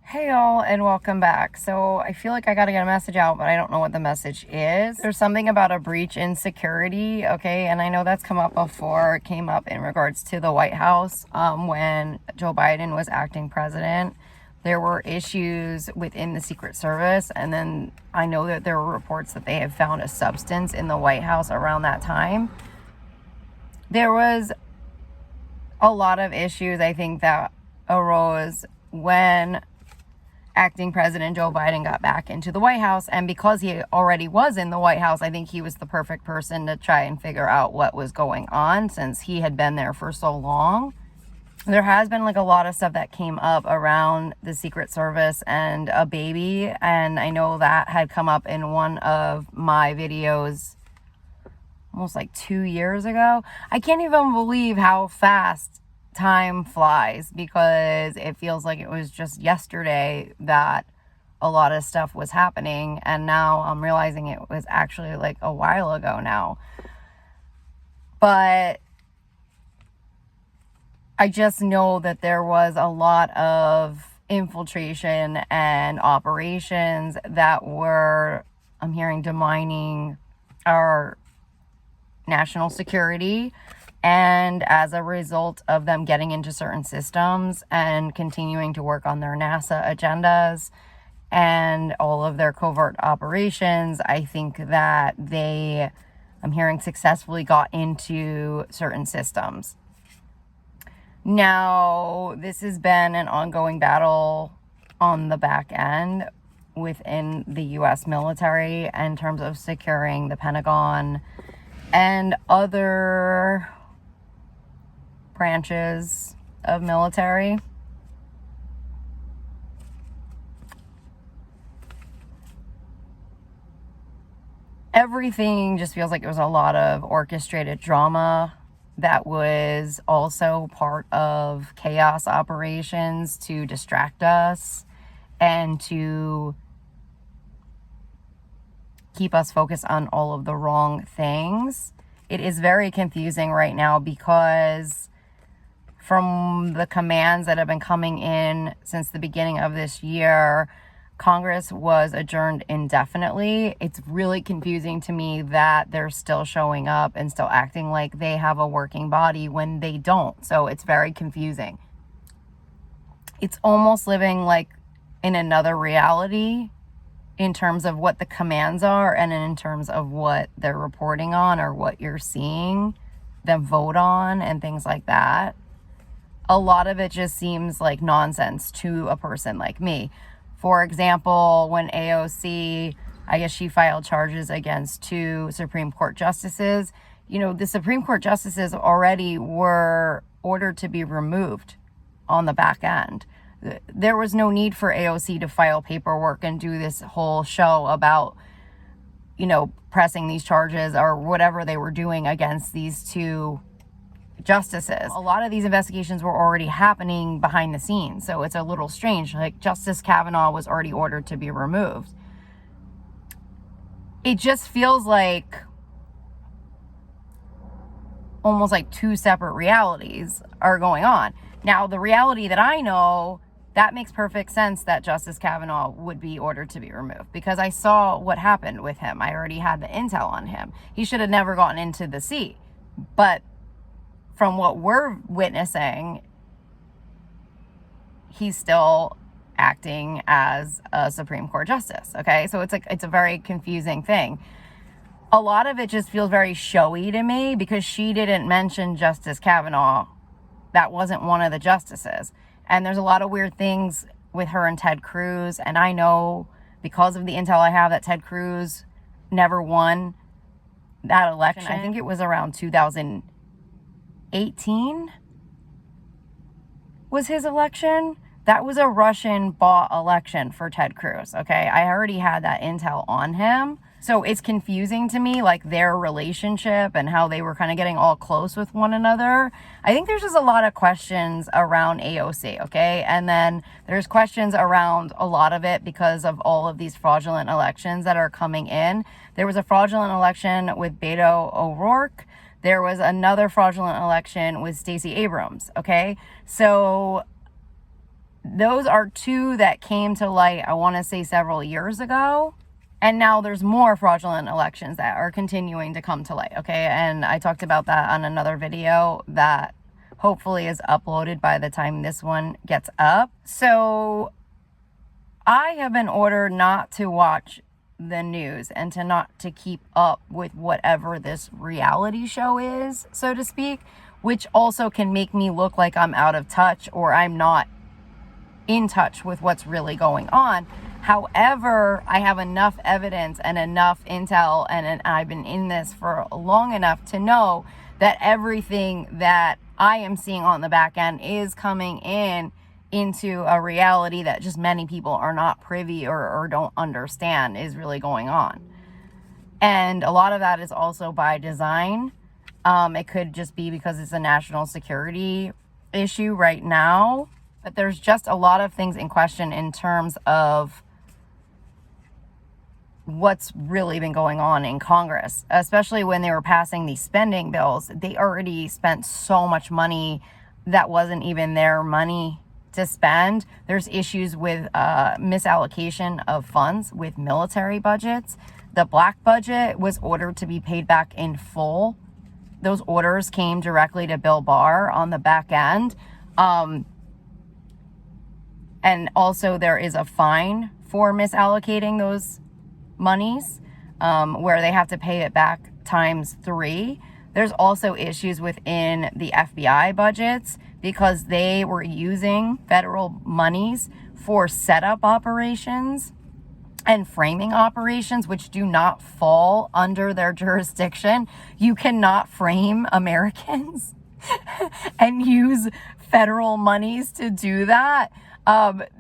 Hey y'all, and welcome back. So I feel like I gotta get a message out, but I don't know what the message is. There's something about a breach in security, okay? And I know that's come up before. It came up in regards to the White House when Joe Biden was acting president. There were issues within the Secret Service, and then I know that there were reports that they had found a substance in the White House around that time. There was a lot of issues, I think, that arose when acting President Joe Biden got back into the White House. And because he already was in the White House, I think he was the perfect person to try and figure out what was going on since he had been there for so long. There has been like a lot of stuff that came up around the Secret Service and a baby. And I know that had come up in one of my videos almost like 2 years ago. I can't even believe how fast time flies, because it feels like it was just yesterday that a lot of stuff was happening, and now I'm realizing it was actually like a while ago now. But I just know that there was a lot of infiltration and operations that were, I'm hearing, demining our national security. And as a result of them getting into certain systems and continuing to work on their NASA agendas and all of their covert operations, I think that they, I'm hearing, successfully got into certain systems. Now, this has been an ongoing battle on the back end within the U.S. military in terms of securing the Pentagon and other branches of military. Everything just feels like it was a lot of orchestrated drama that was also part of chaos operations to distract us and to keep us focused on all of the wrong things. It is very confusing right now because from the commands that have been coming in since the beginning of this year, Congress was adjourned indefinitely. It's really confusing to me that they're still showing up and still acting like they have a working body when they don't. So it's very confusing. It's almost living like in another reality in terms of what the commands are and in terms of what they're reporting on or what you're seeing them vote on and things like that. A lot of it just seems like nonsense to a person like me. For example, when AOC, I guess she filed charges against 2 Supreme Court justices, the Supreme Court justices already were ordered to be removed on the back end. There was no need for AOC to file paperwork and do this whole show about, pressing these charges or whatever they were doing against these 2 justices. A lot of these investigations were already happening behind the scenes, so it's a little strange. Like, Justice Kavanaugh was already ordered to be removed. It just feels like almost like 2 separate realities are going on. Now, the reality that I know, that makes perfect sense that Justice Kavanaugh would be ordered to be removed, because I saw what happened with him. I already had the intel on him. He should have never gotten into the seat. But from what we're witnessing, he's still acting as a Supreme Court justice, okay? So it's a very confusing thing. A lot of it just feels very showy to me because she didn't mention Justice Kavanaugh. That wasn't one of the justices. And there's a lot of weird things with her and Ted Cruz. And I know because of the intel I have that Ted Cruz never won that election. I think it was around 2018 was his election. That was a Russian bought election for Ted Cruz, okay? I already had that intel on him. So it's confusing to me, like their relationship and how they were kind of getting all close with one another. I think there's just a lot of questions around AOC, okay? And then there's questions around a lot of it because of all of these fraudulent elections that are coming in. There was a fraudulent election with Beto O'Rourke. There was another fraudulent election with Stacey Abrams, okay? So those are two that came to light, I want to say several years ago. And now there's more fraudulent elections that are continuing to come to light, okay? And I talked about that on another video that hopefully is uploaded by the time this one gets up. So I have been ordered not to watch the news and to not to keep up with whatever this reality show is, so to speak, which also can make me look like I'm out of touch or I'm not in touch with what's really going on. However, I have enough evidence and enough intel, and I've been in this for long enough to know that everything that I am seeing on the back end is coming into a reality that just many people are not privy or don't understand is really going on. And a lot of that is also by design. It could just be because it's a national security issue right now, but there's just a lot of things in question in terms of what's really been going on in Congress, especially when they were passing these spending bills. They already spent so much money that wasn't even their money to spend. There's issues with misallocation of funds with military budgets. The black budget was ordered to be paid back in full. Those orders came directly to Bill Barr on the back end. And also there is a fine for misallocating those monies, where they have to pay it back ×3. There's also issues within the FBI budgets because they were using federal monies for setup operations and framing operations, which do not fall under their jurisdiction. You cannot frame Americans and use federal monies to do that.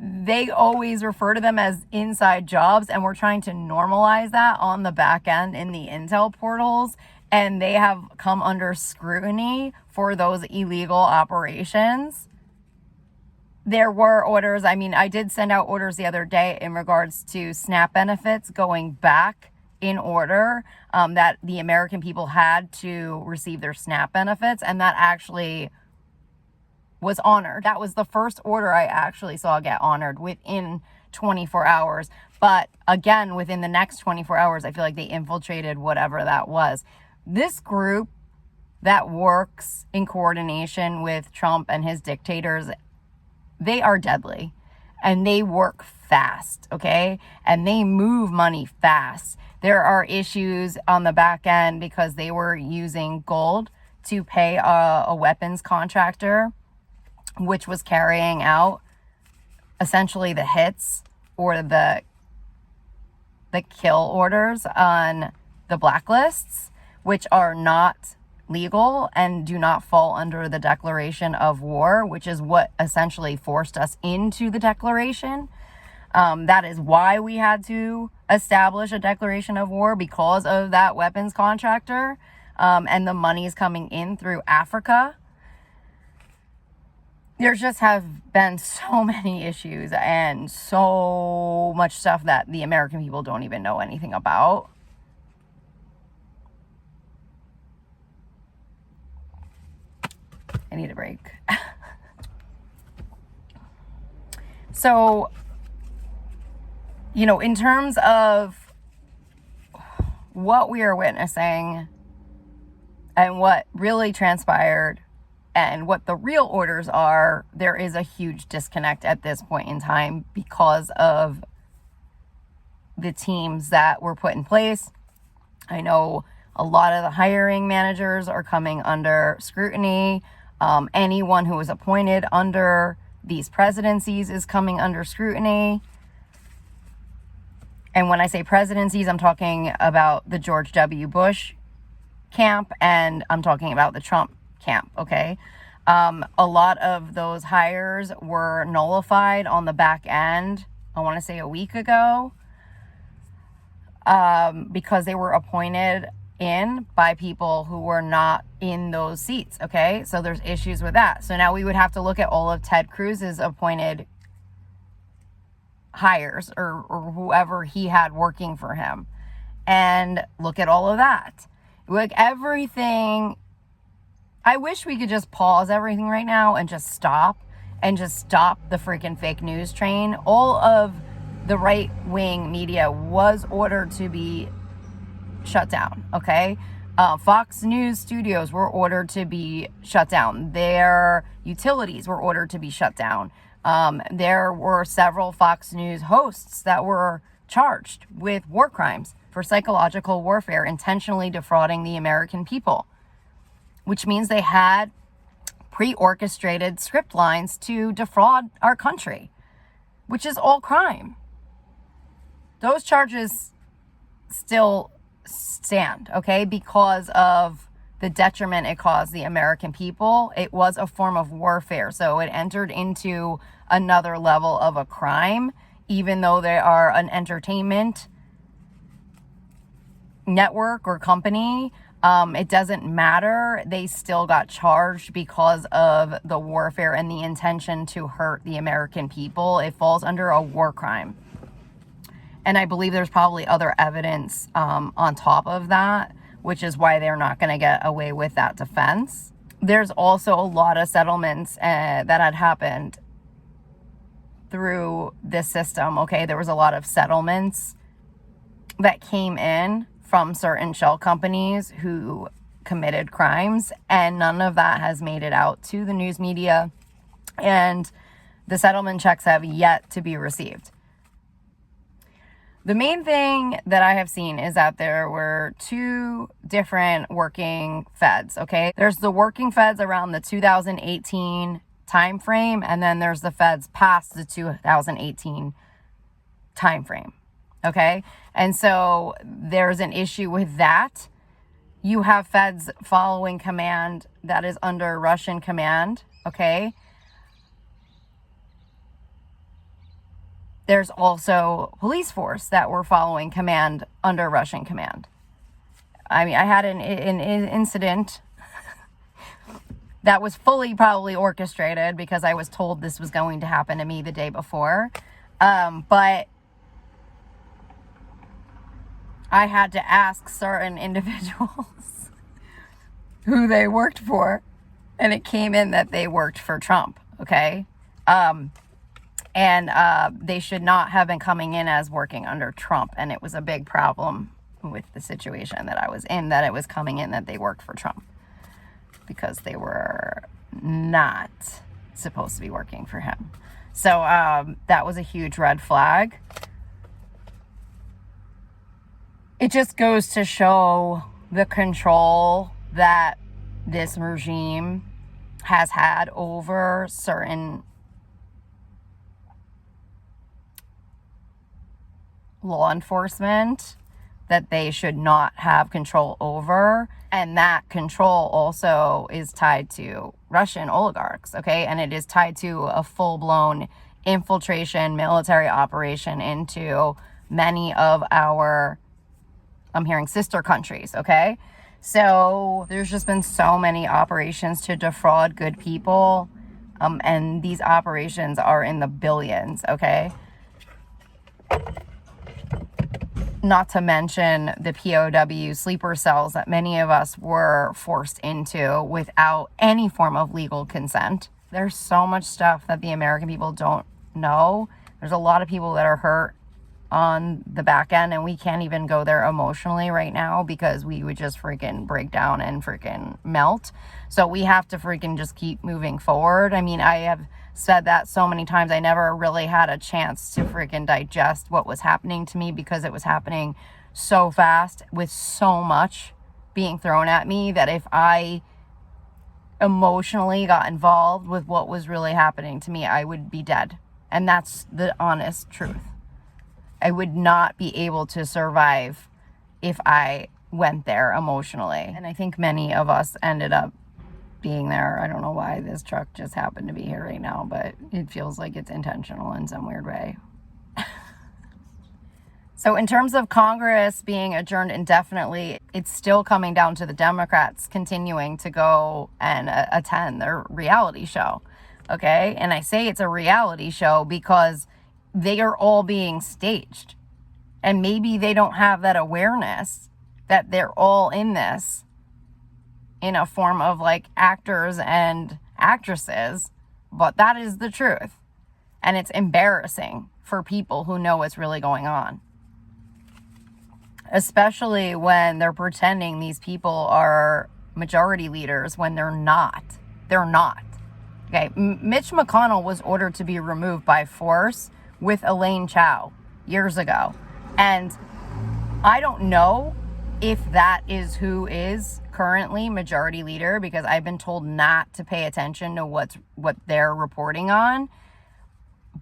They always refer to them as inside jobs, and we're trying to normalize that on the back end in the intel portals, and they have come under scrutiny for those illegal operations. There were orders. I mean, I did send out orders the other day in regards to SNAP benefits going back in order, that the American people had to receive their SNAP benefits, and that actually was honored. That was the first order I actually saw get honored within 24 hours. But again, within the next 24 hours, I feel like they infiltrated whatever that was. This group that works in coordination with Trump and his dictators, they are deadly and they work fast, okay? And they move money fast. There are issues on the back end because they were using gold to pay a weapons contractor, which was carrying out essentially the hits or the kill orders on the blacklists, which are not legal and do not fall under the declaration of war, which is what essentially forced us into the declaration. That is why we had to establish a declaration of war, because of that weapons contractor, and the money is coming in through Africa. There just have been so many issues and so much stuff that the American people don't even know anything about. I need a break. So, in terms of what we are witnessing and what really transpired and what the real orders are, there is a huge disconnect at this point in time because of the teams that were put in place. I know a lot of the hiring managers are coming under scrutiny. Anyone who was appointed under these presidencies is coming under scrutiny. And when I say presidencies, I'm talking about the George W. Bush camp and I'm talking about the Trump camp, okay? A lot of those hires were nullified on the back end, I want to say a week ago, because they were appointed in by people who were not in those seats, okay? So there's issues with that. So now we would have to look at all of Ted Cruz's appointed hires or whoever he had working for him and look at all of that. Like everything, I wish we could just pause everything right now and just stop and just stop the freaking fake news train. All of the right-wing media was ordered to be shut down, okay? Fox News studios were ordered to be shut down. Their utilities were ordered to be shut down. There were several Fox News hosts that were charged with war crimes for psychological warfare, intentionally defrauding the American people, which means they had pre-orchestrated script lines to defraud our country, which is all crime. Those charges still stand, okay, because of the detriment it caused the American people. It was a form of warfare, so it entered into another level of a crime, even though they are an entertainment network or company. It doesn't matter. They still got charged because of the warfare and the intention to hurt the American people. It falls under a war crime. And I believe there's probably other evidence on top of that, which is why they're not going to get away with that defense. There's also a lot of settlements that had happened through this system, okay? There was a lot of settlements that came in from certain shell companies who committed crimes, and none of that has made it out to the news media, and the settlement checks have yet to be received. The main thing that I have seen is that there were two different working feds, okay? There's the working feds around the 2018 time frame, and then there's the feds past the 2018 time frame, okay? And so there's an issue with that. You have feds following command that is under Russian command, okay? There's also police force that were following command under Russian command. I mean, I had an incident that was fully probably orchestrated because I was told this was going to happen to me the day before. But I had to ask certain individuals who they worked for, and it came in that they worked for Trump, okay? And they should not have been coming in as working under Trump. And it was a big problem with the situation that I was in, that it was coming in that they worked for Trump, because they were not supposed to be working for him. So that was a huge red flag. It just goes to show the control that this regime has had over certain law enforcement that they should not have control over. And that control also is tied to Russian oligarchs, okay? And it is tied to a full-blown infiltration military operation into many of our, I'm hearing, sister countries, okay? So there's just been so many operations to defraud good people, and these operations are in the billions, okay? Not to mention the POW sleeper cells that many of us were forced into without any form of legal consent. There's so much stuff that the American people don't know. There's a lot of people that are hurt on the back end, and we can't even go there emotionally right now because we would just freaking break down and freaking melt. So we have to freaking just keep moving forward. I mean, I have said that so many times. I never really had a chance to freaking digest what was happening to me because it was happening so fast with so much being thrown at me that if I emotionally got involved with what was really happening to me, I would be dead. And that's the honest truth. I would not be able to survive if I went there emotionally. And I think many of us ended up being there. I don't know why this truck just happened to be here right now, but it feels like it's intentional in some weird way. So in terms of Congress being adjourned indefinitely, it's still coming down to the Democrats continuing to go and attend their reality show, okay? And I say it's a reality show because they are all being staged. And maybe they don't have that awareness that they're all in this in a form of like actors and actresses, but that is the truth. And it's embarrassing for people who know what's really going on. Especially when they're pretending these people are majority leaders when they're not. They're not. Okay, Mitch McConnell was ordered to be removed by force with Elaine Chao years ago. And I don't know if that is who is currently majority leader, because I've been told not to pay attention to what they're reporting on.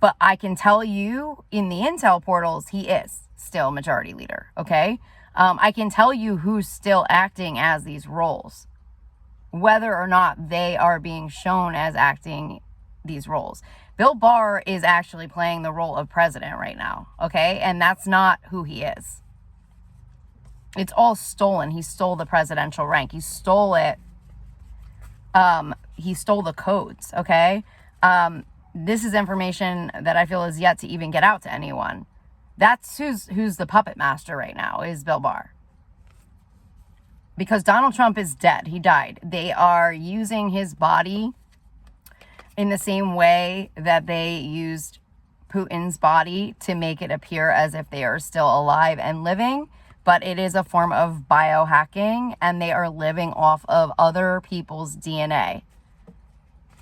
But I can tell you in the intel portals, he is still majority leader, okay? I can tell you who's still acting as these roles, whether or not they are being shown as acting these roles. Bill Barr is actually playing the role of president right now, okay? And that's not who he is. It's all stolen. He stole the presidential rank. He stole it. He stole the codes, okay? This is information that I feel is yet to even get out to anyone. That's who's the puppet master right now, is Bill Barr. Because Donald Trump is dead. He died. They are using his body in the same way that they used Putin's body to make it appear as if they are still alive and living. But it is a form of biohacking, and they are living off of other people's DNA.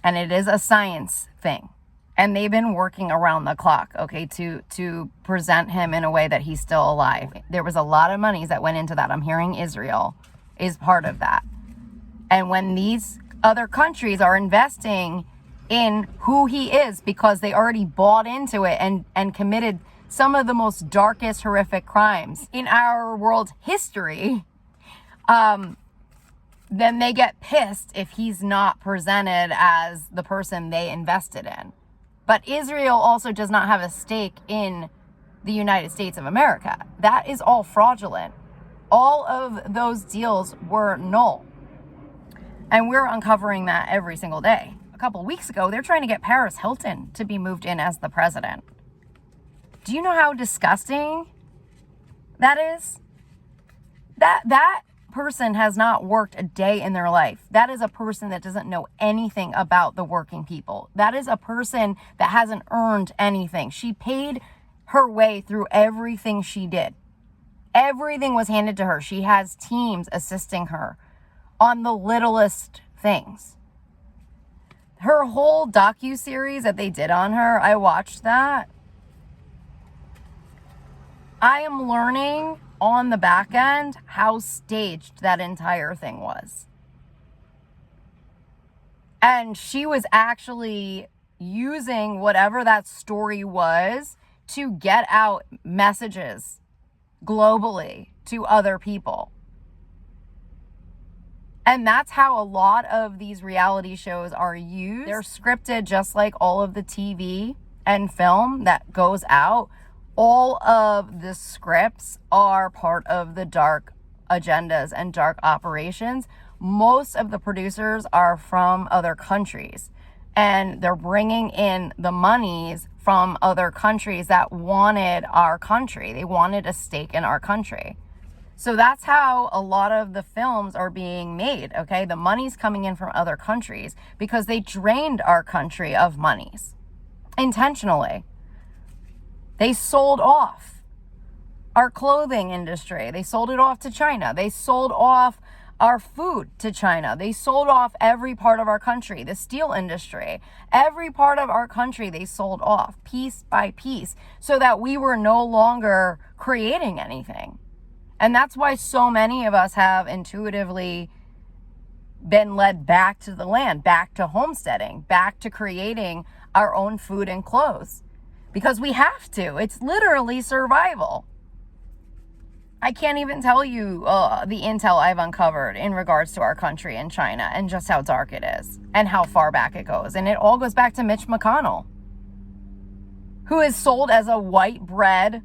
And it is a science thing. And they've been working around the clock, okay, to present him in a way that he's still alive. There was a lot of monies that went into that. I'm hearing Israel is part of that. And when these other countries are investing in who he is because they already bought into it and committed some of the most darkest, horrific crimes in our world's history, then they get pissed if he's not presented as the person they invested in. But Israel also does not have a stake in the United States of America. That is all fraudulent. All of those deals were null. And we're uncovering that every single day. A couple of weeks ago, they're trying to get Paris Hilton to be moved in as the president. Do you know how disgusting that is? That person has not worked a day in their life. That is a person that doesn't know anything about the working people. That is a person that hasn't earned anything. She paid her way through everything she did. Everything was handed to her. She has teams assisting her on the littlest things. Her whole docuseries that they did on her, I watched that. I am learning on the back end how staged that entire thing was. And she was actually using whatever that story was to get out messages globally to other people. And that's how a lot of these reality shows are used. They're scripted just like all of the TV and film that goes out. All of the scripts are part of the dark agendas and dark operations. Most of the producers are from other countries, and they're bringing in the monies from other countries that wanted our country. They wanted a stake in our country. So that's how a lot of the films are being made, okay? The money's coming in from other countries because they drained our country of monies intentionally. They sold off our clothing industry. They sold it off to China. They sold off our food to China. They sold off every part of our country, the steel industry. Every part of our country they sold off piece by piece so that we were no longer creating anything. And that's why so many of us have intuitively been led back to the land, back to homesteading, back to creating our own food and clothes. Because we have to. It's literally survival. I can't even tell you the intel I've uncovered in regards to our country and China and just how dark it is and how far back it goes. And it all goes back to Mitch McConnell, who is sold as a white bread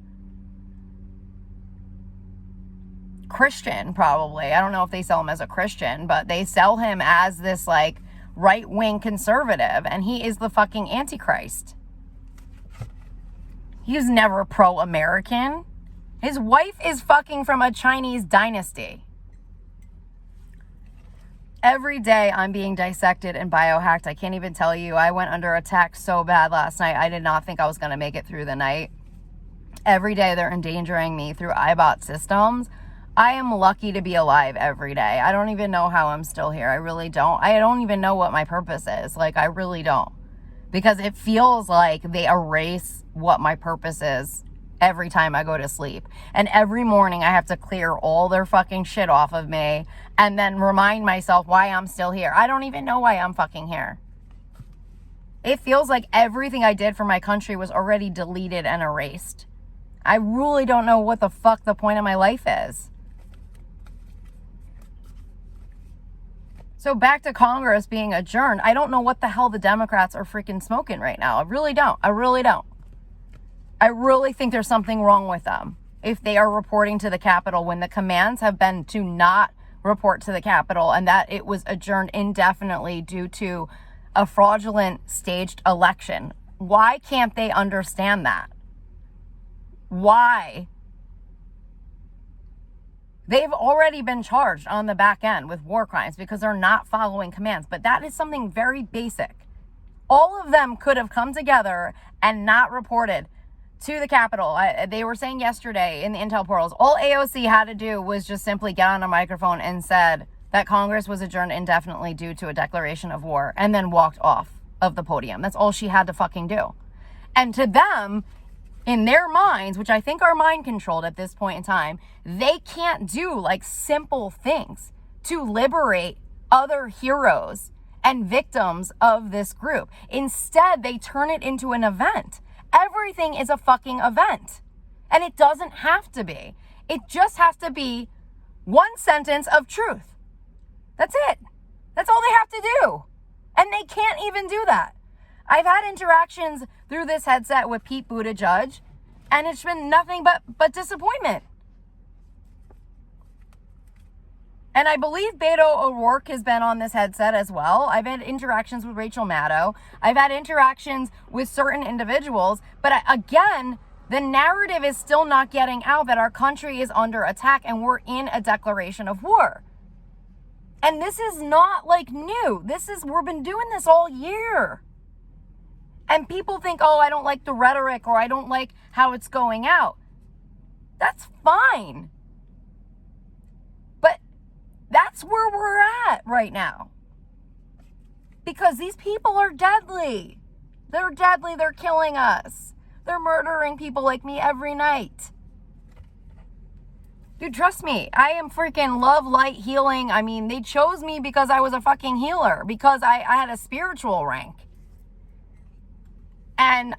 Christian, probably. I don't know if they sell him as a Christian, but they sell him as this like right-wing conservative, and he is the fucking Antichrist. He's never pro-American. His wife is fucking from a Chinese dynasty. Every day I'm being dissected and biohacked. I can't even tell you. I went under attack so bad last night. I did not think I was going to make it through the night. Every day they're endangering me through iBot systems. I am lucky to be alive every day. I don't even know how I'm still here. I really don't. I don't even know what my purpose is. Like, I really don't. Because it feels like they erase what my purpose is every time I go to sleep. And every morning I have to clear all their fucking shit off of me and then remind myself why I'm still here. I don't even know why I'm fucking here. It feels like everything I did for my country was already deleted and erased. I really don't know what the fuck the point of my life is. So back to Congress being adjourned, I don't know what the hell the Democrats are freaking smoking right now. I really don't. I really think there's something wrong with them if they are reporting to the Capitol when the commands have been to not report to the Capitol and that it was adjourned indefinitely due to a fraudulent staged election. Why can't they understand that? Why? They've already been charged on the back end with war crimes because they're not following commands. But that is something very basic. All of them could have come together and not reported to the Capitol. They were saying yesterday in the intel portals, all AOC had to do was just simply get on a microphone and said that Congress was adjourned indefinitely due to a declaration of war and then walked off of the podium. That's all she had to fucking do. And to them, in their minds, which I think are mind controlled at this point in time, they can't do like simple things to liberate other heroes and victims of this group. Instead, they turn it into an event. Everything is a fucking event. And it doesn't have to be. It just has to be one sentence of truth. That's it. That's all they have to do. And they can't even do that. I've had interactions through this headset with Pete Buttigieg, and it's been nothing but disappointment. And I believe Beto O'Rourke has been on this headset as well. I've had interactions with Rachel Maddow. I've had interactions with certain individuals. But again, the narrative is still not getting out that our country is under attack and we're in a declaration of war. And this is not like new. We've been doing this all year. And people think, oh, I don't like the rhetoric or I don't like how it's going out. That's fine. But that's where we're at right now. Because these people are deadly. They're deadly. They're killing us. They're murdering people like me every night. Dude, trust me, I am freaking love, light, healing. I mean, they chose me because I was a fucking healer. Because I had a spiritual rank. And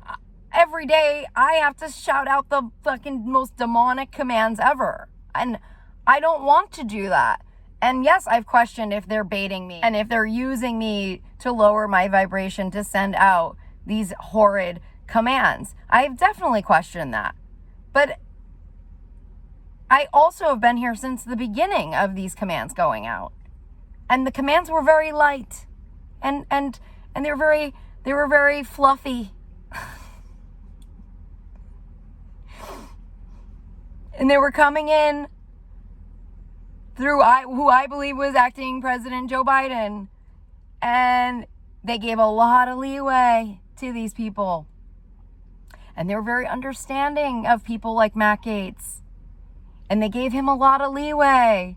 every day I have to shout out the fucking most demonic commands ever. And I don't want to do that. And yes, I've questioned if they're baiting me and if they're using me to lower my vibration to send out these horrid commands. I've definitely questioned that. But I also have been here since the beginning of these commands going out. And the commands were very light. And they were very fluffy. And they were coming in through who I believe was acting President Joe Biden. And they gave a lot of leeway to these people. And they were very understanding of people like Matt Gaetz. And they gave him a lot of leeway.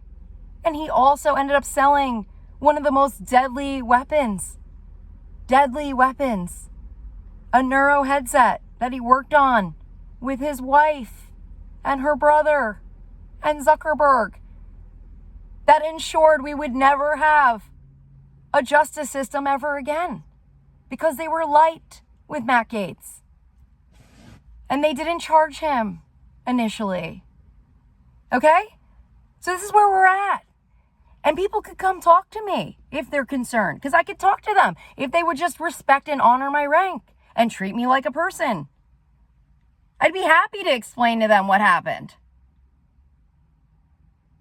And he also ended up selling one of the most deadly weapons. Deadly weapons. A neuro headset that he worked on with his wife and her brother and Zuckerberg that ensured we would never have a justice system ever again because they were light with Matt Gaetz. And they didn't charge him initially. Okay? So this is where we're at. And people could come talk to me if they're concerned because I could talk to them if they would just respect and honor my rank and treat me like a person. I'd be happy to explain to them what happened.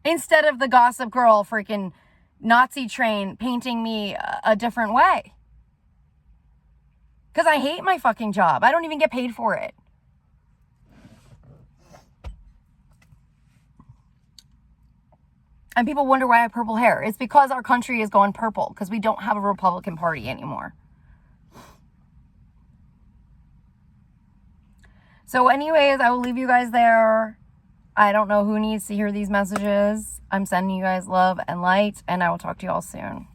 Instead of the gossip girl freaking Nazi train painting me a different way. Because I hate my fucking job. I don't even get paid for it. And people wonder why I have purple hair. It's because our country is going purple, because we don't have a Republican Party anymore. So anyways, I will leave you guys there. I don't know who needs to hear these messages. I'm sending you guys love and light, and I will talk to you all soon.